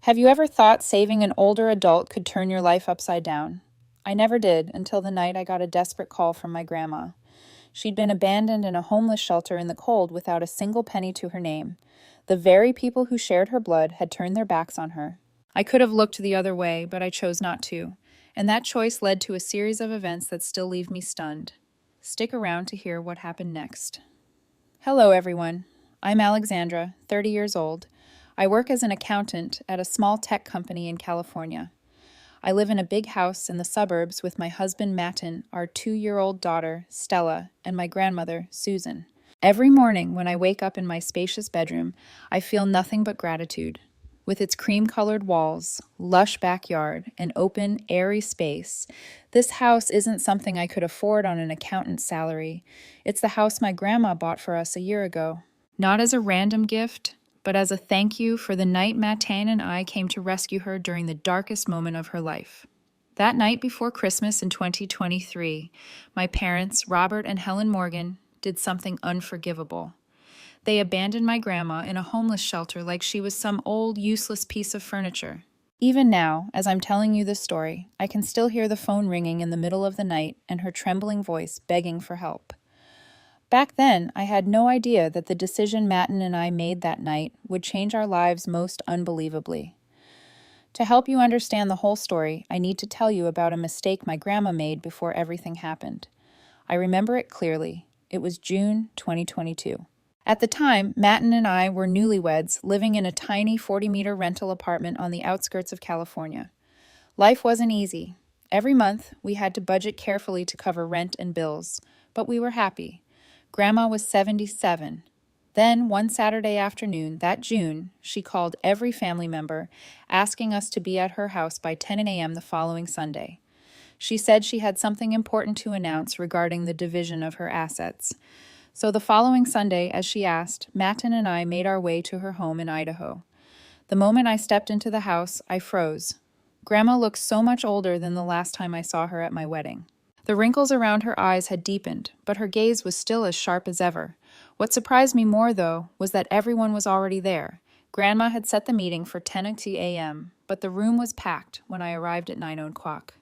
Have you ever thought saving an older adult could turn your life upside down? I never did until the night I got a desperate call from my grandma. She'd been abandoned in a homeless shelter in the cold without a single penny to her name. The very people who shared her blood had turned their backs on her. I could have looked the other way, but I chose not to, and that choice led to a series of events that still leave me stunned. Stick around to hear what happened next. Hello, everyone. I'm Alexandra, 30 years old. I work as an accountant at a small tech company in California. I live in a big house in the suburbs with my husband, Matten, our 2-year-old daughter, Stella, and my grandmother, Susan. Every morning when I wake up in my spacious bedroom, I feel nothing but gratitude. With its cream-colored walls, lush backyard, and open, airy space, this house isn't something I could afford on an accountant's salary. It's the house my grandma bought for us a year ago. Not as a random gift, but as a thank you for the night Mattane and I came to rescue her during the darkest moment of her life. That night before Christmas in 2023, my parents, Robert and Helen Morgan, did something unforgivable. They abandoned my grandma in a homeless shelter like she was some old, useless piece of furniture. Even now, as I'm telling you this story, I can still hear the phone ringing in the middle of the night and her trembling voice begging for help. Back then, I had no idea that the decision Matten and I made that night would change our lives most unbelievably. To help you understand the whole story, I need to tell you about a mistake my grandma made before everything happened. I remember it clearly. It was June 2022. At the time, Matten and I were newlyweds living in a tiny 40-meter rental apartment on the outskirts of California. Life wasn't easy. Every month, we had to budget carefully to cover rent and bills, but we were happy. Grandma was 77. Then, one Saturday afternoon, that June, she called every family member, asking us to be at her house by 10 a.m. the following Sunday. She said she had something important to announce regarding the division of her assets. So the following Sunday, as she asked, Matten and I made our way to her home in Idaho. The moment I stepped into the house, I froze. Grandma looked so much older than the last time I saw her at my wedding. The wrinkles around her eyes had deepened, but her gaze was still as sharp as ever. What surprised me more, though, was that everyone was already there. Grandma had set the meeting for 10 a.m., but the room was packed when I arrived at 9 o'clock.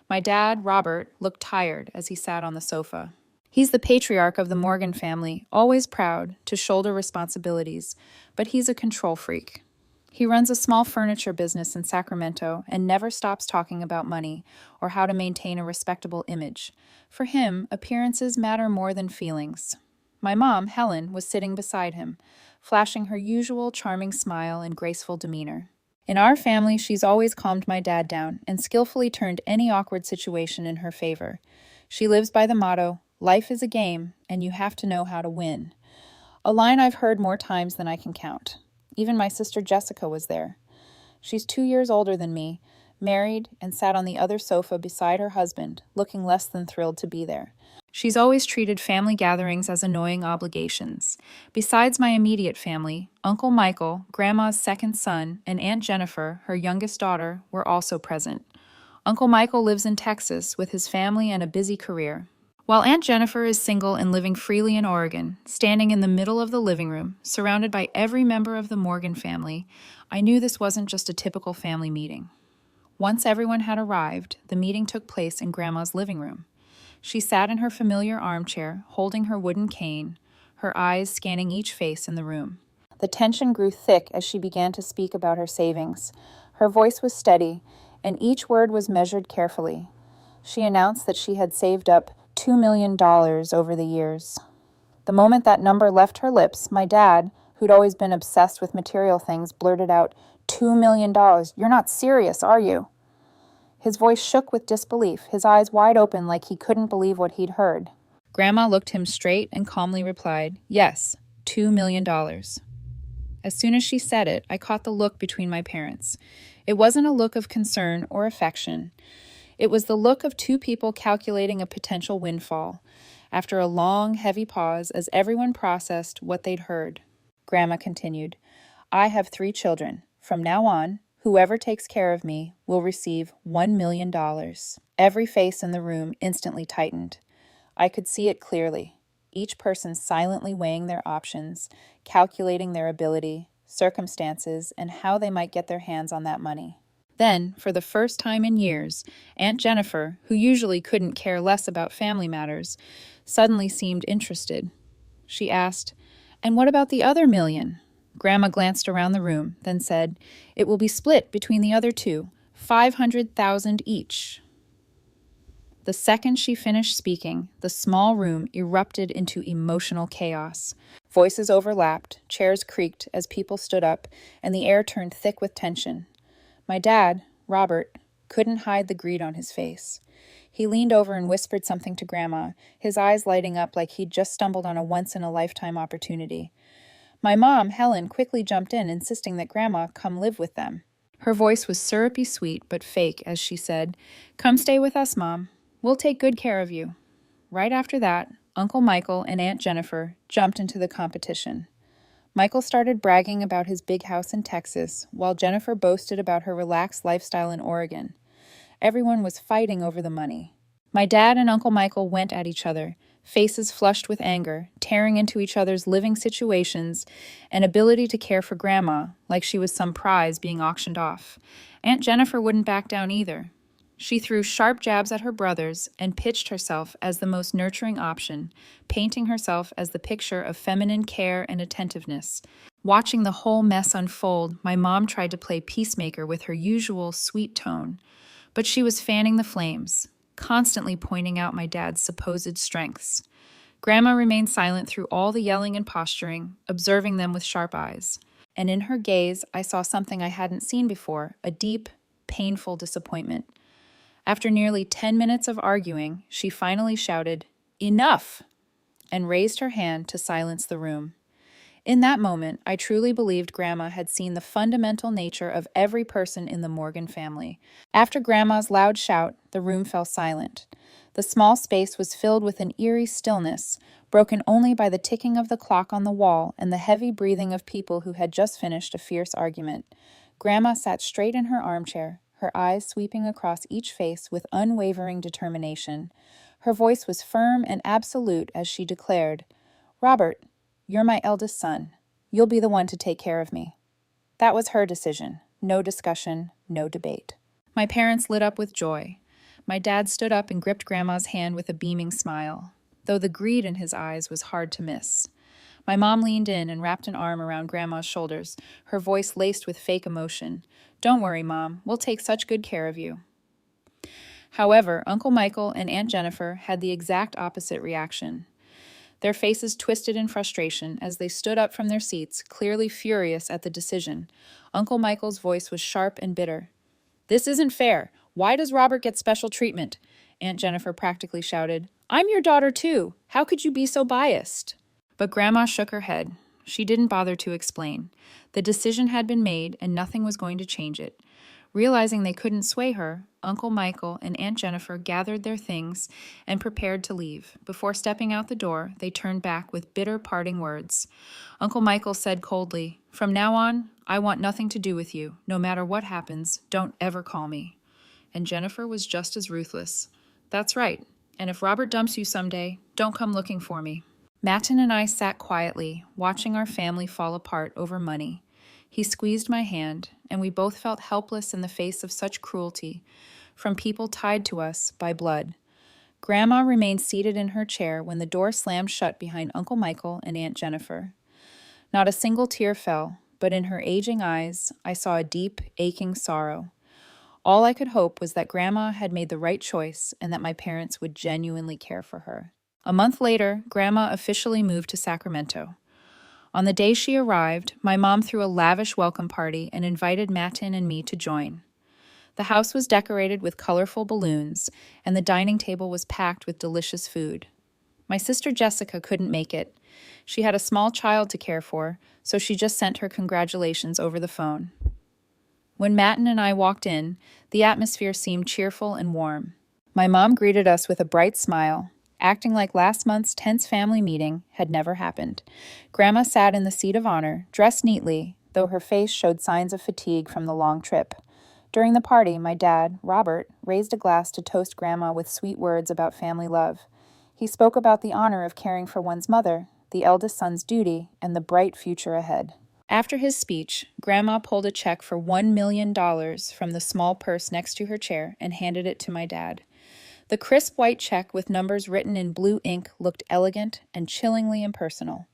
My dad, Robert, looked tired as he sat on the sofa. He's the patriarch of the Morgan family, always proud to shoulder responsibilities, but he's a control freak. He runs a small furniture business in Sacramento and never stops talking about money or how to maintain a respectable image. For him, appearances matter more than feelings. My mom, Helen, was sitting beside him, flashing her usual charming smile and graceful demeanor. In our family, she's always calmed my dad down and skillfully turned any awkward situation in her favor. She lives by the motto, "Life is a game, and you have to know how to win." A line I've heard more times than I can count. Even my sister Jessica was there. She's 2 years older than me, married, and sat on the other sofa beside her husband, looking less than thrilled to be there. She's always treated family gatherings as annoying obligations. Besides my immediate family, Uncle Michael, Grandma's second son, and Aunt Jennifer, her youngest daughter, were also present. Uncle Michael lives in Texas with his family and a busy career, while Aunt Jennifer is single and living freely in Oregon. Standing in the middle of the living room, surrounded by every member of the Morgan family, I knew this wasn't just a typical family meeting. Once everyone had arrived, the meeting took place in Grandma's living room. She sat in her familiar armchair, holding her wooden cane, her eyes scanning each face in the room. The tension grew thick as she began to speak about her savings. Her voice was steady, and each word was measured carefully. She announced that she had saved up $2 million over the years. The moment that number left her lips, my dad, who'd always been obsessed with material things, blurted out, $2 million. You're not serious, are you? His voice shook with disbelief, his eyes wide open like he couldn't believe what he'd heard. Grandma looked him straight and calmly replied, yes, $2 million. As soon as she said it, I caught the look between my parents. It wasn't a look of concern or affection. It was the look of two people calculating a potential windfall. After a long, heavy pause as everyone processed what they'd heard, Grandma continued, I have 3 children. From now on, whoever takes care of me will receive $1 million. Every face in the room instantly tightened. I could see it clearly. Each person silently weighing their options, calculating their ability, circumstances, and how they might get their hands on that money. Then, for the first time in years, Aunt Jennifer, who usually couldn't care less about family matters, suddenly seemed interested. She asked, "And what about the other million?" Grandma glanced around the room, then said, "It will be split between the other two, 500,000 each." The second she finished speaking, the small room erupted into emotional chaos. Voices overlapped, chairs creaked as people stood up, and the air turned thick with tension. My dad, Robert, couldn't hide the greed on his face. He leaned over and whispered something to Grandma, his eyes lighting up like he'd just stumbled on a once-in-a-lifetime opportunity. My mom, Helen, quickly jumped in, insisting that Grandma come live with them. Her voice was syrupy sweet but fake as she said, "Come stay with us, Mom. We'll take good care of you." Right after that, Uncle Michael and Aunt Jennifer jumped into the competition. Michael started bragging about his big house in Texas, while Jennifer boasted about her relaxed lifestyle in Oregon. Everyone was fighting over the money. My dad and Uncle Michael went at each other, faces flushed with anger, tearing into each other's living situations and ability to care for Grandma like she was some prize being auctioned off. Aunt Jennifer wouldn't back down either. She threw sharp jabs at her brothers and pitched herself as the most nurturing option, painting herself as the picture of feminine care and attentiveness. Watching the whole mess unfold, my mom tried to play peacemaker with her usual sweet tone, but she was fanning the flames, constantly pointing out my dad's supposed strengths. Grandma remained silent through all the yelling and posturing, observing them with sharp eyes. And in her gaze, I saw something I hadn't seen before, a deep, painful disappointment. After nearly 10 minutes of arguing, she finally shouted, "Enough!" and raised her hand to silence the room. In that moment, I truly believed Grandma had seen the fundamental nature of every person in the Morgan family. After Grandma's loud shout, the room fell silent. The small space was filled with an eerie stillness, broken only by the ticking of the clock on the wall and the heavy breathing of people who had just finished a fierce argument. Grandma sat straight in her armchair, her eyes sweeping across each face with unwavering determination. Her voice was firm and absolute as she declared, "Robert, you're my eldest son. You'll be the one to take care of me." That was her decision. No discussion, no debate. My parents lit up with joy. My dad stood up and gripped Grandma's hand with a beaming smile, though the greed in his eyes was hard to miss. My mom leaned in and wrapped an arm around Grandma's shoulders, her voice laced with fake emotion. "Don't worry, Mom. We'll take such good care of you." However, Uncle Michael and Aunt Jennifer had the exact opposite reaction. Their faces twisted in frustration as they stood up from their seats, clearly furious at the decision. Uncle Michael's voice was sharp and bitter. "This isn't fair. Why does Robert get special treatment?" Aunt Jennifer practically shouted. "I'm your daughter too. How could you be so biased?" But Grandma shook her head. She didn't bother to explain. The decision had been made and nothing was going to change it. Realizing they couldn't sway her, Uncle Michael and Aunt Jennifer gathered their things and prepared to leave. Before stepping out the door, they turned back with bitter parting words. Uncle Michael said coldly, "From now on, I want nothing to do with you. No matter what happens, don't ever call me." And Jennifer was just as ruthless. "That's right. And if Robert dumps you someday, don't come looking for me." Matin and I sat quietly, watching our family fall apart over money. He squeezed my hand, and we both felt helpless in the face of such cruelty, from people tied to us by blood. Grandma remained seated in her chair when the door slammed shut behind Uncle Michael and Aunt Jennifer. Not a single tear fell, but in her aging eyes, I saw a deep, aching sorrow. All I could hope was that Grandma had made the right choice and that my parents would genuinely care for her. A month later, Grandma officially moved to Sacramento. On the day she arrived, my mom threw a lavish welcome party and invited Matin and me to join. The house was decorated with colorful balloons, and the dining table was packed with delicious food. My sister Jessica couldn't make it. She had a small child to care for, so she just sent her congratulations over the phone. When Matin and I walked in, the atmosphere seemed cheerful and warm. My mom greeted us with a bright smile, acting like last month's tense family meeting had never happened. Grandma sat in the seat of honor, dressed neatly, though her face showed signs of fatigue from the long trip. During the party, my dad, Robert, raised a glass to toast Grandma with sweet words about family love. He spoke about the honor of caring for one's mother, the eldest son's duty, and the bright future ahead. After his speech, Grandma pulled a check for $1 million from the small purse next to her chair and handed it to my dad. The crisp white check with numbers written in blue ink looked elegant and chillingly impersonal.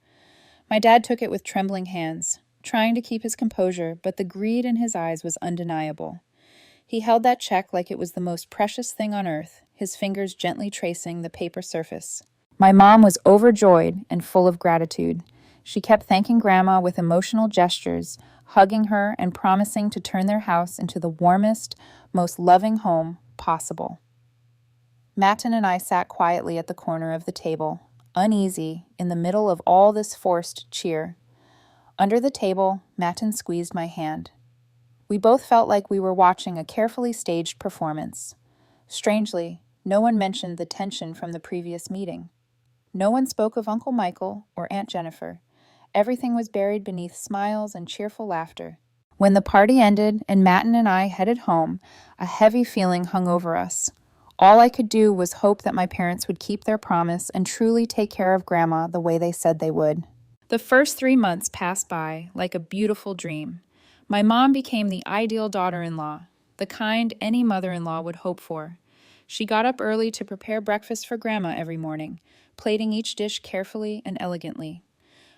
My dad took it with trembling hands, trying to keep his composure, but the greed in his eyes was undeniable. He held that check like it was the most precious thing on earth, his fingers gently tracing the paper surface. My mom was overjoyed and full of gratitude. She kept thanking Grandma with emotional gestures, hugging her and promising to turn their house into the warmest, most loving home possible. Matin and I sat quietly at the corner of the table, uneasy, in the middle of all this forced cheer. Under the table, Matin squeezed my hand. We both felt like we were watching a carefully staged performance. Strangely, no one mentioned the tension from the previous meeting. No one spoke of Uncle Michael or Aunt Jennifer. Everything was buried beneath smiles and cheerful laughter. When the party ended and Matin and I headed home, a heavy feeling hung over us. All I could do was hope that my parents would keep their promise and truly take care of Grandma the way they said they would. The first 3 months passed by like a beautiful dream. My mom became the ideal daughter-in-law, the kind any mother-in-law would hope for. She got up early to prepare breakfast for Grandma every morning, plating each dish carefully and elegantly.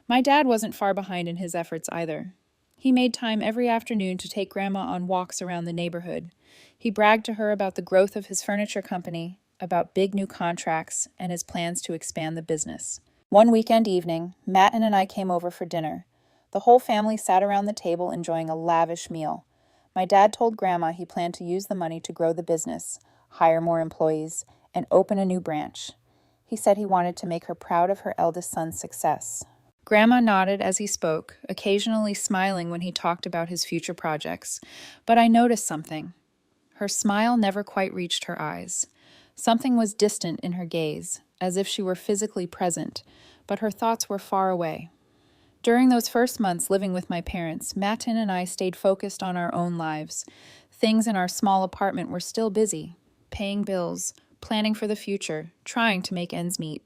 My dad wasn't far behind in his efforts either. He made time every afternoon to take Grandma on walks around the neighborhood. He bragged to her about the growth of his furniture company, about big new contracts, and his plans to expand the business. One weekend evening, Matin and I came over for dinner. The whole family sat around the table enjoying a lavish meal. My dad told Grandma he planned to use the money to grow the business, hire more employees, and open a new branch. He said he wanted to make her proud of her eldest son's success. Grandma nodded as he spoke, occasionally smiling when he talked about his future projects. But I noticed something. Her smile never quite reached her eyes. Something was distant in her gaze, as if she were physically present, but her thoughts were far away. During those first months living with my parents, Matin and I stayed focused on our own lives. Things in our small apartment were still busy, paying bills, planning for the future, trying to make ends meet.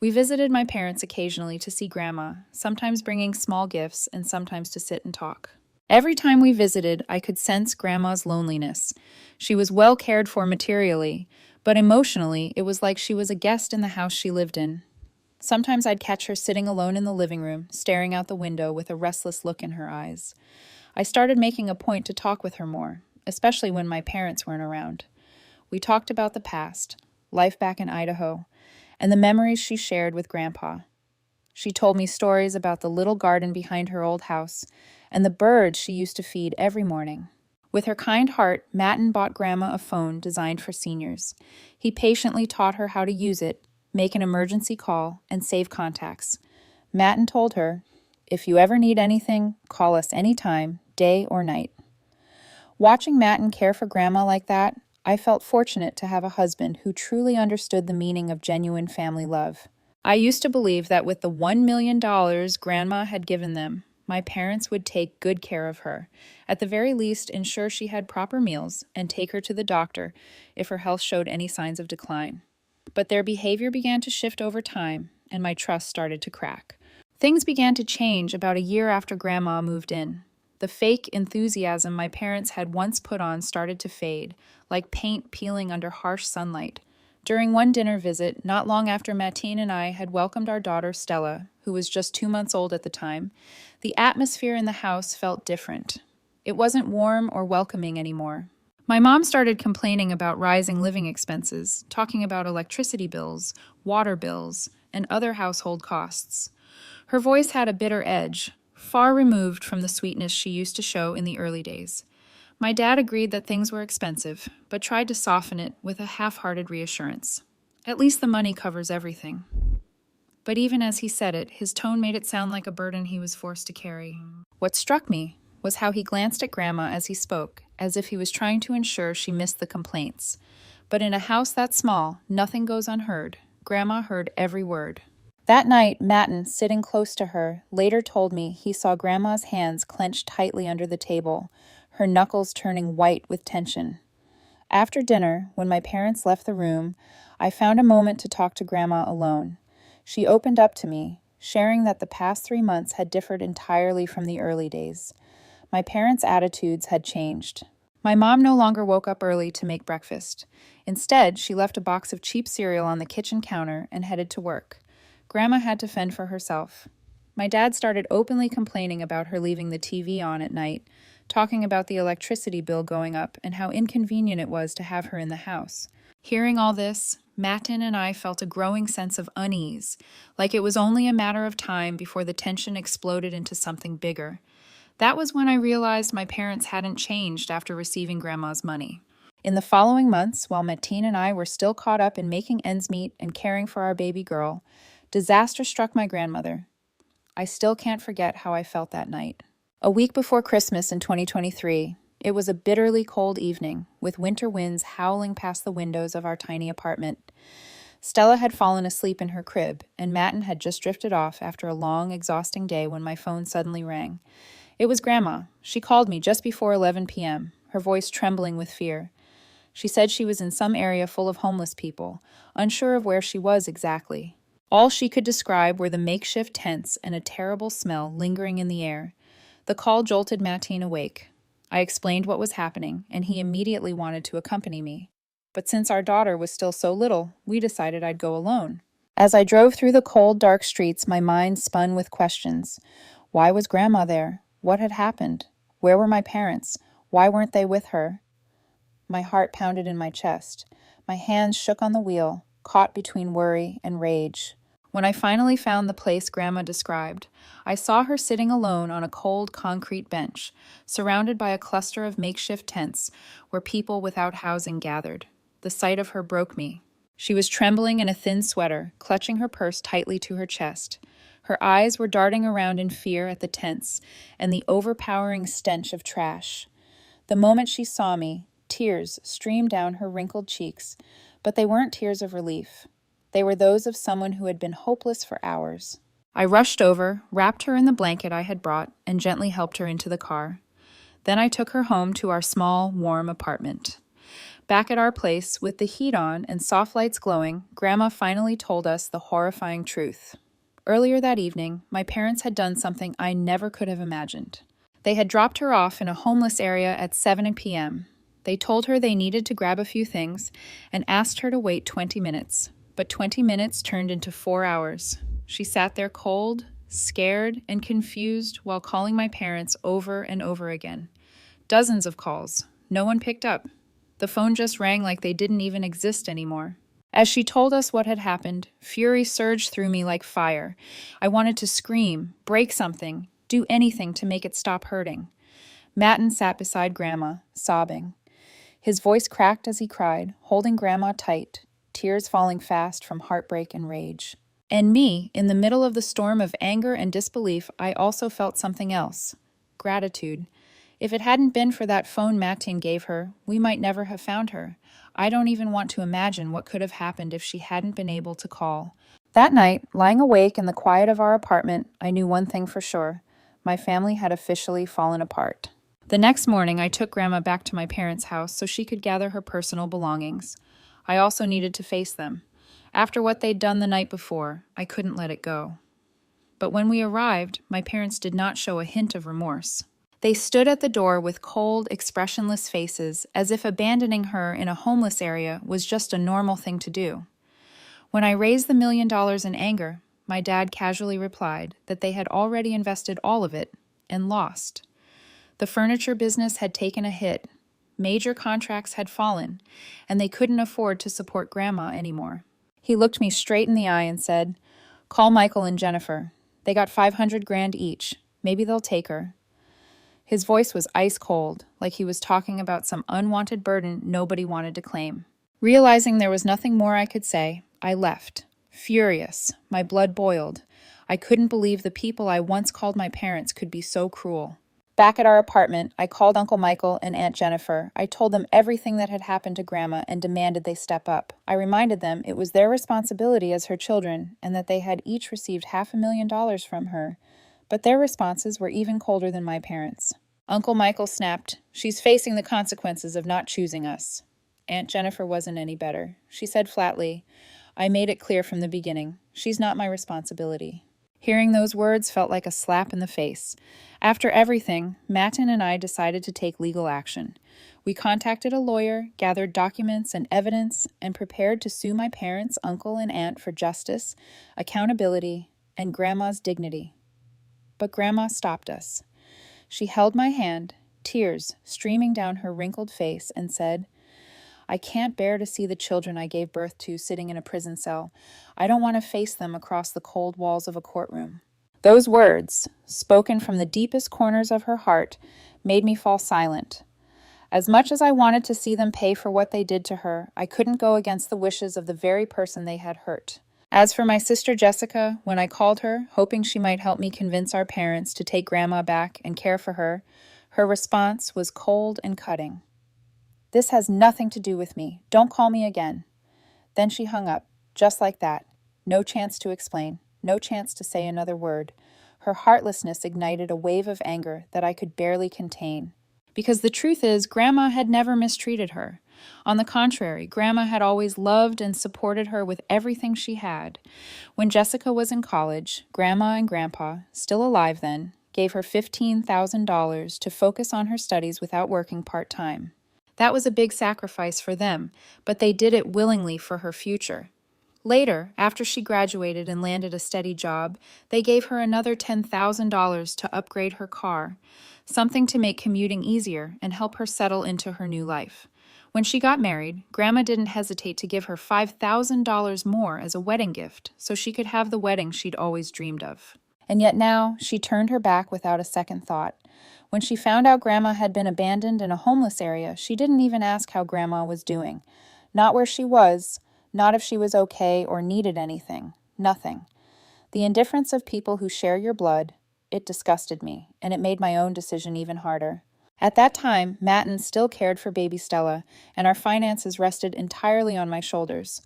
We visited my parents occasionally to see Grandma, sometimes bringing small gifts and sometimes to sit and talk. Every time we visited, I could sense Grandma's loneliness. She was well cared for materially, but emotionally, it was like she was a guest in the house she lived in. Sometimes I'd catch her sitting alone in the living room, staring out the window with a restless look in her eyes. I started making a point to talk with her more, especially when my parents weren't around. We talked about the past, life back in Idaho, and the memories she shared with Grandpa. She told me stories about the little garden behind her old house and the birds she used to feed every morning. With her kind heart, Matin bought Grandma a phone designed for seniors. He patiently taught her how to use it, make an emergency call, and save contacts. Matin told her, "If you ever need anything, call us anytime, day or night." Watching Matin care for Grandma like that, I felt fortunate to have a husband who truly understood the meaning of genuine family love. I used to believe that with the $1 million Grandma had given them, my parents would take good care of her, at the very least ensure she had proper meals, and take her to the doctor if her health showed any signs of decline. But their behavior began to shift over time, and my trust started to crack. Things began to change about a year after Grandma moved in. The fake enthusiasm my parents had once put on started to fade, like paint peeling under harsh sunlight. During one dinner visit, not long after Matin and I had welcomed our daughter Stella, who was just 2 months old at the time, the atmosphere in the house felt different. It wasn't warm or welcoming anymore. My mom started complaining about rising living expenses, talking about electricity bills, water bills, and other household costs. Her voice had a bitter edge, far removed from the sweetness she used to show in the early days. My dad agreed that things were expensive, but tried to soften it with a half-hearted reassurance. At least the money covers everything. But even as he said it, his tone made it sound like a burden he was forced to carry. What struck me was how he glanced at Grandma as he spoke, as if he was trying to ensure she missed the complaints. But in a house that small, nothing goes unheard. Grandma heard every word. That night, Matin, sitting close to her, later told me he saw Grandma's hands clenched tightly under the table, her knuckles turning white with tension. After dinner, when my parents left the room, I found a moment to talk to Grandma alone. She opened up to me, sharing that the past 3 months had differed entirely from the early days. My parents' attitudes had changed. My mom no longer woke up early to make breakfast. Instead, she left a box of cheap cereal on the kitchen counter and headed to work. Grandma had to fend for herself. My dad started openly complaining about her leaving the TV on at night, talking about the electricity bill going up and how inconvenient it was to have her in the house. Hearing all this, Matin and I felt a growing sense of unease, like it was only a matter of time before the tension exploded into something bigger. That was when I realized my parents hadn't changed after receiving Grandma's money. In the following months, while Matin and I were still caught up in making ends meet and caring for our baby girl, disaster struck my grandmother. I still can't forget how I felt that night. A week before Christmas in 2023, it was a bitterly cold evening, with winter winds howling past the windows of our tiny apartment. Stella had fallen asleep in her crib, and Matin had just drifted off after a long, exhausting day when my phone suddenly rang. It was Grandma. She called me just before 11 p.m., her voice trembling with fear. She said she was in some area full of homeless people, unsure of where she was exactly. All she could describe were the makeshift tents and a terrible smell lingering in the air. The call jolted Matin awake. I explained what was happening, and he immediately wanted to accompany me. But since our daughter was still so little, we decided I'd go alone. As I drove through the cold, dark streets, my mind spun with questions. Why was Grandma there? What had happened? Where were my parents? Why weren't they with her? My heart pounded in my chest. My hands shook on the wheel, caught between worry and rage. When I finally found the place Grandma described, I saw her sitting alone on a cold concrete bench, surrounded by a cluster of makeshift tents where people without housing gathered. The sight of her broke me. She was trembling in a thin sweater, clutching her purse tightly to her chest. Her eyes were darting around in fear at the tents and the overpowering stench of trash. The moment she saw me, tears streamed down her wrinkled cheeks, but they weren't tears of relief. They were those of someone who had been hopeless for hours. I rushed over, wrapped her in the blanket I had brought, and gently helped her into the car. Then I took her home to our small, warm apartment. Back at our place, with the heat on and soft lights glowing, Grandma finally told us the horrifying truth. Earlier that evening, my parents had done something I never could have imagined. They had dropped her off in a homeless area at 7 p.m. They told her they needed to grab a few things and asked her to wait 20 minutes. But 20 minutes turned into 4 hours. She sat there cold, scared, and confused while calling my parents over and over again. Dozens of calls. No one picked up. The phone just rang like they didn't even exist anymore. As she told us what had happened, fury surged through me like fire. I wanted to scream, break something, do anything to make it stop hurting. Matin sat beside Grandma, sobbing. His voice cracked as he cried, holding Grandma tight, tears falling fast from heartbreak and rage. And me, in the middle of the storm of anger and disbelief, I also felt something else. Gratitude. If it hadn't been for that phone Matin gave her, we might never have found her. I don't even want to imagine what could have happened if she hadn't been able to call. That night, lying awake in the quiet of our apartment, I knew one thing for sure. My family had officially fallen apart. The next morning, I took Grandma back to my parents' house so she could gather her personal belongings. I also needed to face them. After what they'd done the night before, I couldn't let it go. But when we arrived, my parents did not show a hint of remorse. They stood at the door with cold, expressionless faces, as if abandoning her in a homeless area was just a normal thing to do. When I raised the $1 million in anger, my dad casually replied that they had already invested all of it and lost. The furniture business had taken a hit. Major contracts had fallen, and they couldn't afford to support Grandma anymore. He looked me straight in the eye and said, "Call Michael and Jennifer. They got $500,000 each. Maybe they'll take her." His voice was ice cold, like he was talking about some unwanted burden nobody wanted to claim. Realizing there was nothing more I could say, I left. Furious, my blood boiled. I couldn't believe the people I once called my parents could be so cruel. Back at our apartment, I called Uncle Michael and Aunt Jennifer. I told them everything that had happened to Grandma and demanded they step up. I reminded them it was their responsibility as her children and that they had each received $500,000 from her. But their responses were even colder than my parents'. Uncle Michael snapped, "She's facing the consequences of not choosing us." Aunt Jennifer wasn't any better. She said flatly, "I made it clear from the beginning. She's not my responsibility." Hearing those words felt like a slap in the face. After everything, Matin and I decided to take legal action. We contacted a lawyer, gathered documents and evidence, and prepared to sue my parents, uncle, and aunt for justice, accountability, and Grandma's dignity. But Grandma stopped us. She held my hand, tears streaming down her wrinkled face, and said, "I can't bear to see the children I gave birth to sitting in a prison cell. I don't want to face them across the cold walls of a courtroom." Those words, spoken from the deepest corners of her heart, made me fall silent. As much as I wanted to see them pay for what they did to her, I couldn't go against the wishes of the very person they had hurt. As for my sister Jessica, when I called her, hoping she might help me convince our parents to take Grandma back and care for her, her response was cold and cutting. "This has nothing to do with me. Don't call me again." Then she hung up, just like that. No chance to explain, no chance to say another word. Her heartlessness ignited a wave of anger that I could barely contain. Because the truth is, Grandma had never mistreated her. On the contrary, Grandma had always loved and supported her with everything she had. When Jessica was in college, Grandma and Grandpa, still alive then, gave her $15,000 to focus on her studies without working part-time. That was a big sacrifice for them, but they did it willingly for her future. Later, after she graduated and landed a steady job, they gave her another $10,000 to upgrade her car, something to make commuting easier and help her settle into her new life. When she got married, Grandma didn't hesitate to give her $5,000 more as a wedding gift so she could have the wedding she'd always dreamed of. And yet now, she turned her back without a second thought. When she found out Grandma had been abandoned in a homeless area, she didn't even ask how Grandma was doing. Not where she was, not if she was okay or needed anything. Nothing. The indifference of people who share your blood, it disgusted me, and it made my own decision even harder. At that time, Matin still cared for baby Stella, and our finances rested entirely on my shoulders.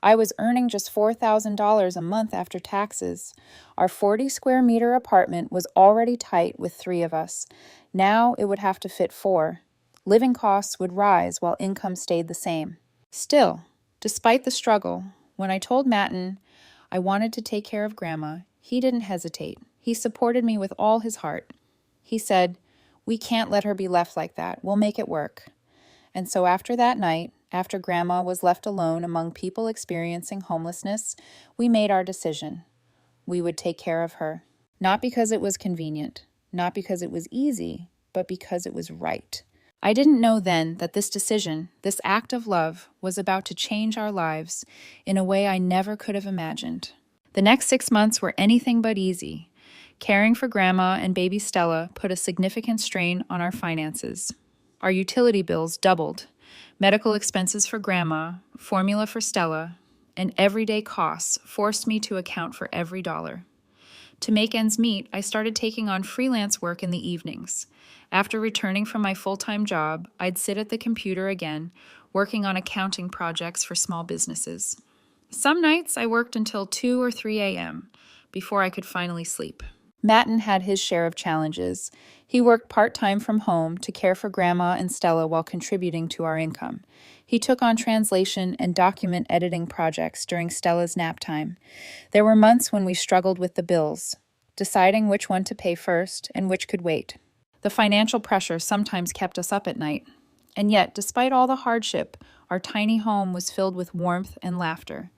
I was earning just $4,000 a month after taxes. Our 40-square-meter apartment was already tight with 3 of us. Now it would have to fit 4. Living costs would rise while income stayed the same. Still, despite the struggle, when I told Matin I wanted to take care of Grandma, he didn't hesitate. He supported me with all his heart. He said, "We can't let her be left like that. We'll make it work." And so after that night, after Grandma was left alone among people experiencing homelessness, we made our decision. We would take care of her. Not because it was convenient, not because it was easy, but because it was right. I didn't know then that this decision, this act of love, was about to change our lives in a way I never could have imagined. The next 6 months were anything but easy. Caring for Grandma and baby Stella put a significant strain on our finances. Our utility bills doubled. Medical expenses for Grandma, formula for Stella, and everyday costs forced me to account for every dollar. To make ends meet, I started taking on freelance work in the evenings. After returning from my full-time job, I'd sit at the computer again, working on accounting projects for small businesses. Some nights I worked until 2 or 3 a.m. before I could finally sleep. Matin had his share of challenges. He worked part-time from home to care for Grandma and Stella while contributing to our income. He took on translation and document editing projects during Stella's nap time. There were months when we struggled with the bills, deciding which one to pay first and which could wait. The financial pressure sometimes kept us up at night. And yet, despite all the hardship, our tiny home was filled with warmth and laughter.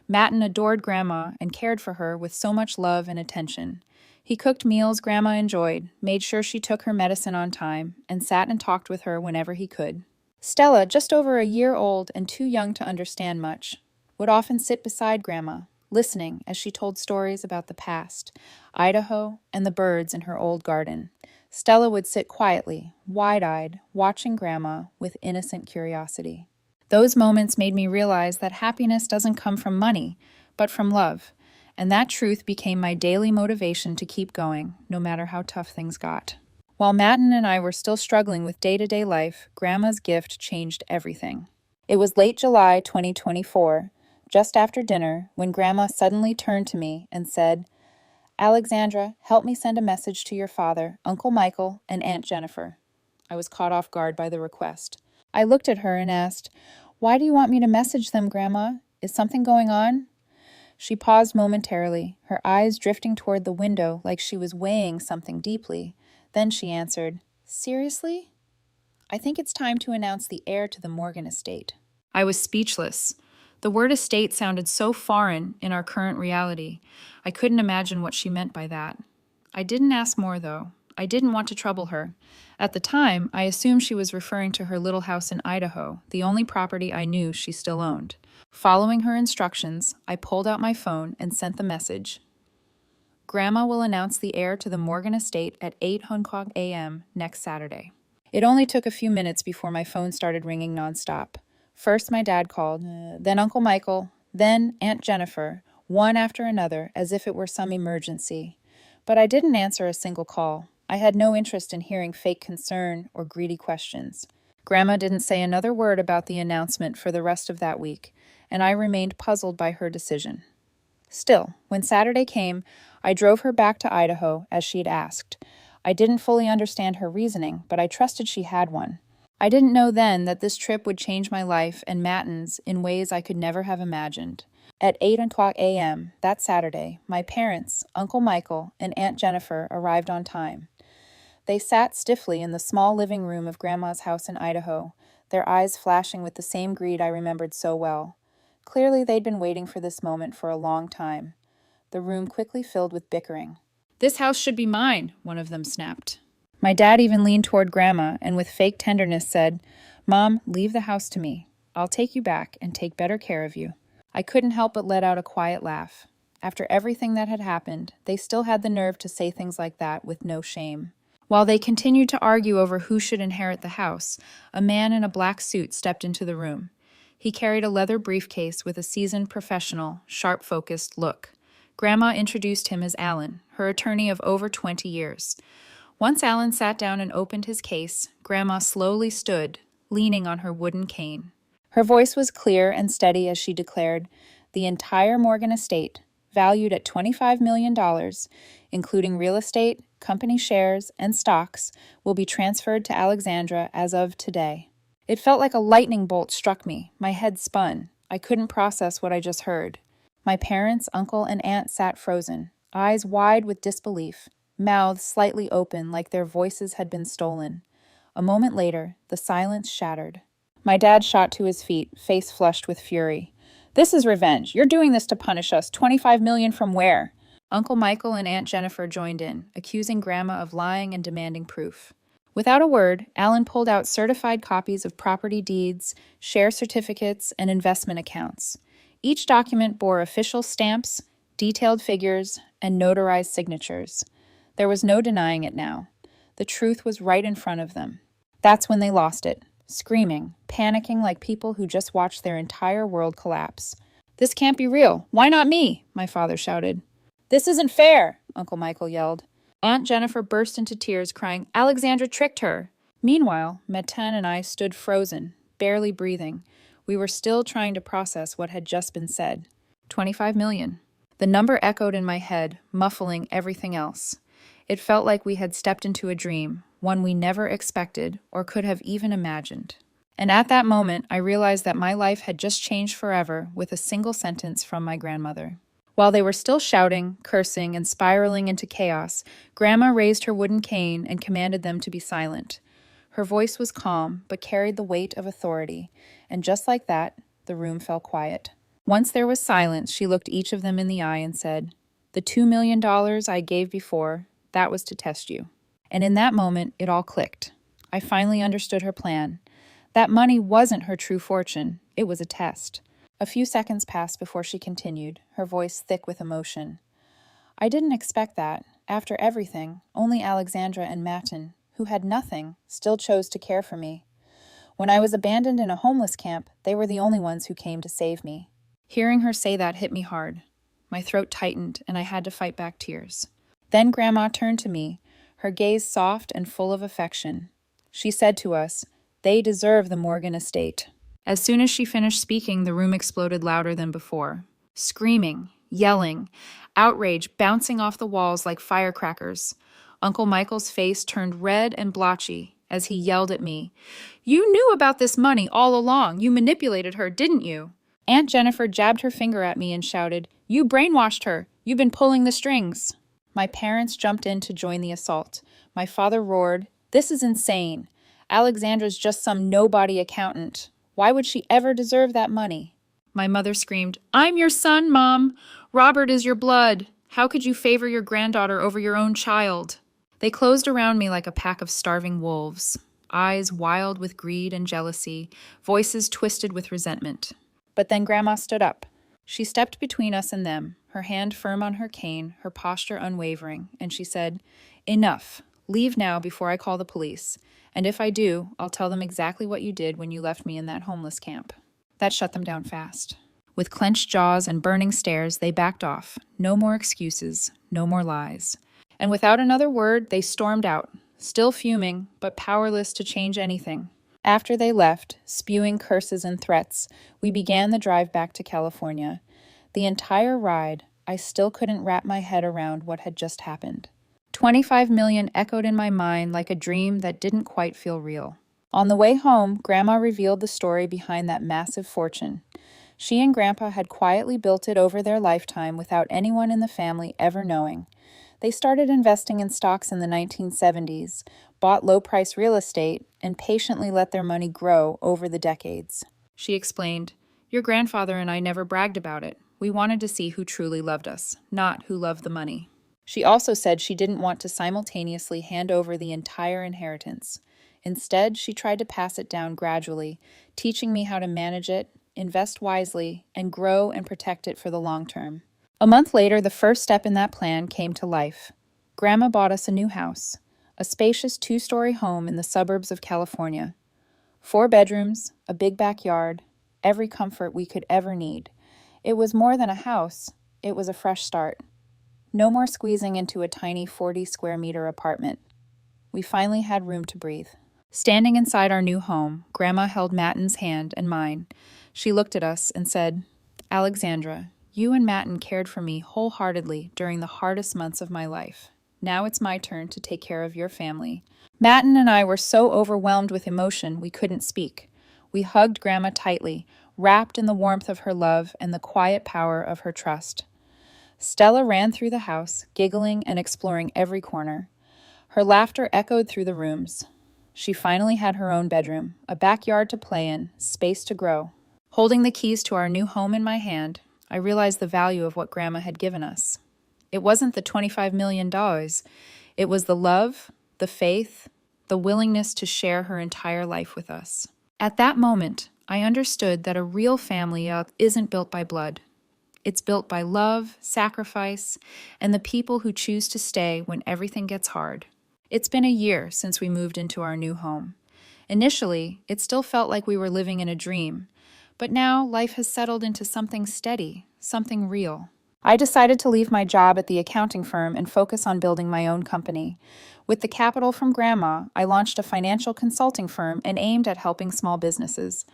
Matin adored Grandma and cared for her with so much love and attention. He cooked meals Grandma enjoyed, made sure she took her medicine on time, and sat and talked with her whenever he could. Stella, just over a year old and too young to understand much, would often sit beside Grandma, listening as she told stories about the past, Idaho, and the birds in her old garden. Stella would sit quietly, wide-eyed, watching Grandma with innocent curiosity. Those moments made me realize that happiness doesn't come from money, but from love. And that truth became my daily motivation to keep going, no matter how tough things got. While Matin and I were still struggling with day-to-day life, Grandma's gift changed everything. It was late July 2024, just after dinner, when Grandma suddenly turned to me and said, "Alexandra, help me send a message to your father, Uncle Michael, and Aunt Jennifer." I was caught off guard by the request. I looked at her and asked, "Why do you want me to message them, Grandma? Is something going on?" She paused momentarily, her eyes drifting toward the window like she was weighing something deeply. Then she answered, "Seriously? I think it's time to announce the heir to the Morgan estate." I was speechless. The word estate sounded so foreign in our current reality. I couldn't imagine what she meant by that. I didn't ask more, though. I didn't want to trouble her. At the time, I assumed she was referring to her little house in Idaho, the only property I knew she still owned. Following her instructions, I pulled out my phone and sent the message. Grandma will announce the heir to the Morgan estate at 8 Hong a.m. next Saturday. It only took a few minutes before my phone started ringing nonstop. First my dad called, then Uncle Michael, then Aunt Jennifer, one after another, as if it were some emergency. But I didn't answer a single call. I had no interest in hearing fake concern or greedy questions. Grandma didn't say another word about the announcement for the rest of that week, and I remained puzzled by her decision. Still, when Saturday came, I drove her back to Idaho, as she'd asked. I didn't fully understand her reasoning, but I trusted she had one. I didn't know then that this trip would change my life and Matten's in ways I could never have imagined. At 8 a.m. that Saturday, my parents, Uncle Michael, and Aunt Jennifer arrived on time. They sat stiffly in the small living room of Grandma's house in Idaho, their eyes flashing with the same greed I remembered so well. Clearly, they'd been waiting for this moment for a long time. The room quickly filled with bickering. "This house should be mine," one of them snapped. My dad even leaned toward Grandma and with fake tenderness said, "Mom, leave the house to me. I'll take you back and take better care of you." I couldn't help but let out a quiet laugh. After everything that had happened, they still had the nerve to say things like that with no shame. While they continued to argue over who should inherit the house, a man in a black suit stepped into the room. He carried a leather briefcase with a seasoned professional, sharp-focused look. Grandma introduced him as Alan, her attorney of over 20 years. Once Alan sat down and opened his case, Grandma slowly stood, leaning on her wooden cane. Her voice was clear and steady as she declared, "The entire Morgan estate, valued at $25 million, including real estate, company shares, and stocks, will be transferred to Alexandra as of today." It felt like a lightning bolt struck me. My head spun. I couldn't process what I just heard. My parents, uncle, and aunt sat frozen, eyes wide with disbelief, mouths slightly open like their voices had been stolen. A moment later, the silence shattered. My dad shot to his feet, face flushed with fury. "This is revenge. You're doing this to punish us. $25 million from where?" Uncle Michael and Aunt Jennifer joined in, accusing Grandma of lying and demanding proof. Without a word, Alan pulled out certified copies of property deeds, share certificates, and investment accounts. Each document bore official stamps, detailed figures, and notarized signatures. There was no denying it now. The truth was right in front of them. That's when they lost it, screaming, panicking like people who just watched their entire world collapse. "This can't be real. Why not me?" my father shouted. "This isn't fair," Uncle Michael yelled. Aunt Jennifer burst into tears, crying, "Alexandra tricked her." Meanwhile, Metin and I stood frozen, barely breathing. We were still trying to process what had just been said. 25 million. The number echoed in my head, muffling everything else. It felt like we had stepped into a dream, one we never expected or could have even imagined. And at that moment, I realized that my life had just changed forever with a single sentence from my grandmother. While they were still shouting, cursing, and spiraling into chaos, Grandma raised her wooden cane and commanded them to be silent. Her voice was calm, but carried the weight of authority, and just like that, the room fell quiet. Once there was silence, she looked each of them in the eye and said, "The $2 million I gave before, that was to test you." And in that moment, it all clicked. I finally understood her plan. That money wasn't her true fortune, it was a test. A few seconds passed before she continued, her voice thick with emotion. "I didn't expect that. After everything, only Alexandra and Matin, who had nothing, still chose to care for me. When I was abandoned in a homeless camp, they were the only ones who came to save me." Hearing her say that hit me hard. My throat tightened, and I had to fight back tears. Then Grandma turned to me, her gaze soft and full of affection. She said to us, "They deserve the Morgan estate." As soon as she finished speaking, the room exploded louder than before. Screaming, yelling, outrage bouncing off the walls like firecrackers. Uncle Michael's face turned red and blotchy as he yelled at me, "You knew about this money all along. You manipulated her, didn't you?" Aunt Jennifer jabbed her finger at me and shouted, "You brainwashed her! You've been pulling the strings!" My parents jumped in to join the assault. My father roared, "This is insane! Alexandra's just some nobody accountant. Why would she ever deserve that money?" My mother screamed, "I'm your son, Mom! Robert is your blood! How could you favor your granddaughter over your own child?" They closed around me like a pack of starving wolves, eyes wild with greed and jealousy, voices twisted with resentment. But then Grandma stood up. She stepped between us and them, her hand firm on her cane, her posture unwavering, and she said, "Enough. Leave now before I call the police. And if I do, I'll tell them exactly what you did when you left me in that homeless camp." That shut them down fast. With clenched jaws and burning stares, they backed off. No more excuses, no more lies. And without another word, they stormed out, still fuming, but powerless to change anything. After they left, spewing curses and threats, we began the drive back to California. The entire ride, I still couldn't wrap my head around what had just happened. 25 million echoed in my mind like a dream that didn't quite feel real. On the way home, Grandma revealed the story behind that massive fortune. She and Grandpa had quietly built it over their lifetime without anyone in the family ever knowing. They started investing in stocks in the 1970s, bought low-price real estate, and patiently let their money grow over the decades. She explained, "Your grandfather and I never bragged about it. We wanted to see who truly loved us, not who loved the money." She also said she didn't want to simultaneously hand over the entire inheritance. Instead, she tried to pass it down gradually, teaching me how to manage it, invest wisely, and grow and protect it for the long term. A month later, the first step in that plan came to life. Grandma bought us a new house, a spacious 2-story home in the suburbs of California. 4 bedrooms, a big backyard, every comfort we could ever need. It was more than a house, it was a fresh start. No more squeezing into a tiny 40-square-meter apartment. We finally had room to breathe. Standing inside our new home, Grandma held Matten's hand and mine. She looked at us and said, "Alexandra, you and Matten cared for me wholeheartedly during the hardest months of my life. Now it's my turn to take care of your family." Matten and I were so overwhelmed with emotion we couldn't speak. We hugged Grandma tightly, wrapped in the warmth of her love and the quiet power of her trust. Stella ran through the house, giggling and exploring every corner. Her laughter echoed through the rooms. She finally had her own bedroom, a backyard to play in, space to grow. Holding the keys to our new home in my hand, I realized the value of what Grandma had given us. It wasn't the $25 million. It was the love, the faith, the willingness to share her entire life with us. At that moment, I understood that a real family isn't built by blood. It's built by love, sacrifice, and the people who choose to stay when everything gets hard. It's been a year since we moved into our new home. Initially, it still felt like we were living in a dream, but now life has settled into something steady, something real. I decided to leave my job at the accounting firm and focus on building my own company. With the capital from Grandma, I launched a financial consulting firm and aimed at helping small businesses.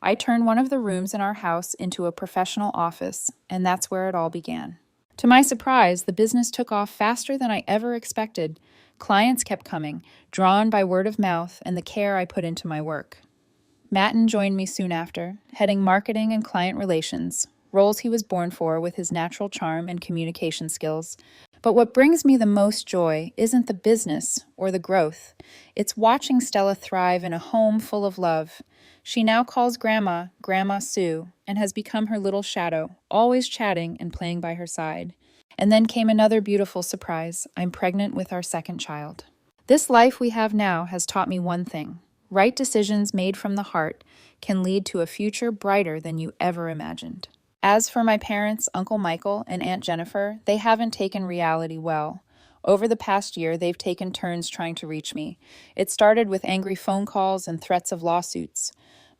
I turned one of the rooms in our house into a professional office, and that's where it all began. To my surprise, the business took off faster than I ever expected. Clients kept coming, drawn by word of mouth and the care I put into my work. Matten joined me soon after, heading marketing and client relations, roles he was born for with his natural charm and communication skills. But what brings me the most joy isn't the business or the growth. It's watching Stella thrive in a home full of love. She now calls Grandma, Grandma Sue, and has become her little shadow, always chatting and playing by her side. And then came another beautiful surprise. I'm pregnant with our second child. This life we have now has taught me one thing. Right decisions made from the heart can lead to a future brighter than you ever imagined. As for my parents, Uncle Michael and Aunt Jennifer, they haven't taken reality well. Over the past year, they've taken turns trying to reach me. It started with angry phone calls and threats of lawsuits.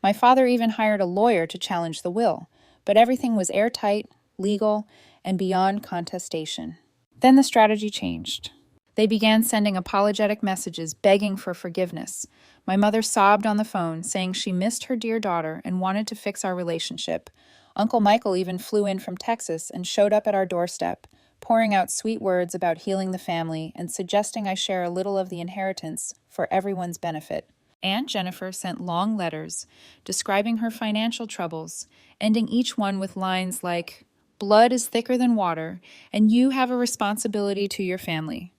My father even hired a lawyer to challenge the will, but everything was airtight, legal, and beyond contestation. Then the strategy changed. They began sending apologetic messages begging for forgiveness. My mother sobbed on the phone, saying she missed her dear daughter and wanted to fix our relationship. Uncle Michael even flew in from Texas and showed up at our doorstep, pouring out sweet words about healing the family and suggesting I share a little of the inheritance for everyone's benefit. Aunt Jennifer sent long letters describing her financial troubles, ending each one with lines like, "Blood is thicker than water, and you have a responsibility to your family."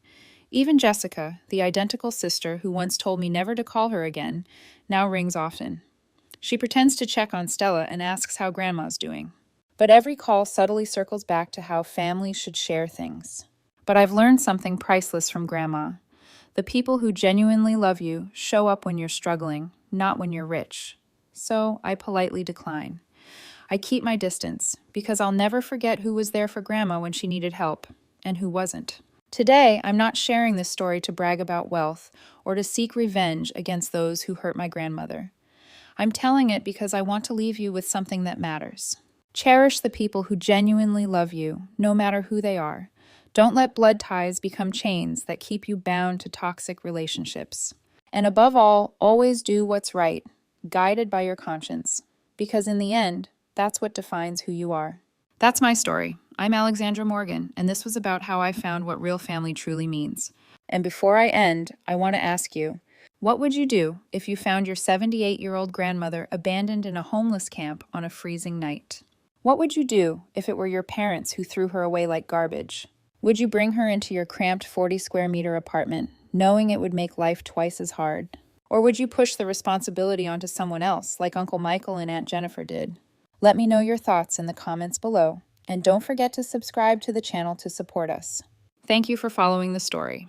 Even Jessica, the identical sister who once told me never to call her again, now rings often. She pretends to check on Stella and asks how Grandma's doing. But every call subtly circles back to how families should share things. But I've learned something priceless from Grandma. The people who genuinely love you show up when you're struggling, not when you're rich. So I politely decline. I keep my distance, because I'll never forget who was there for Grandma when she needed help, and who wasn't. Today, I'm not sharing this story to brag about wealth or to seek revenge against those who hurt my grandmother. I'm telling it because I want to leave you with something that matters. Cherish the people who genuinely love you, no matter who they are. Don't let blood ties become chains that keep you bound to toxic relationships. And above all, always do what's right, guided by your conscience, because in the end, that's what defines who you are. That's my story. I'm Alexandra Morgan, and this was about how I found what real family truly means. And before I end, I want to ask you, what would you do if you found your 78-year-old grandmother abandoned in a homeless camp on a freezing night? What would you do if it were your parents who threw her away like garbage? Would you bring her into your cramped 40-square-meter apartment, knowing it would make life twice as hard? Or would you push the responsibility onto someone else, like Uncle Michael and Aunt Jennifer did? Let me know your thoughts in the comments below, and don't forget to subscribe to the channel to support us. Thank you for following the story.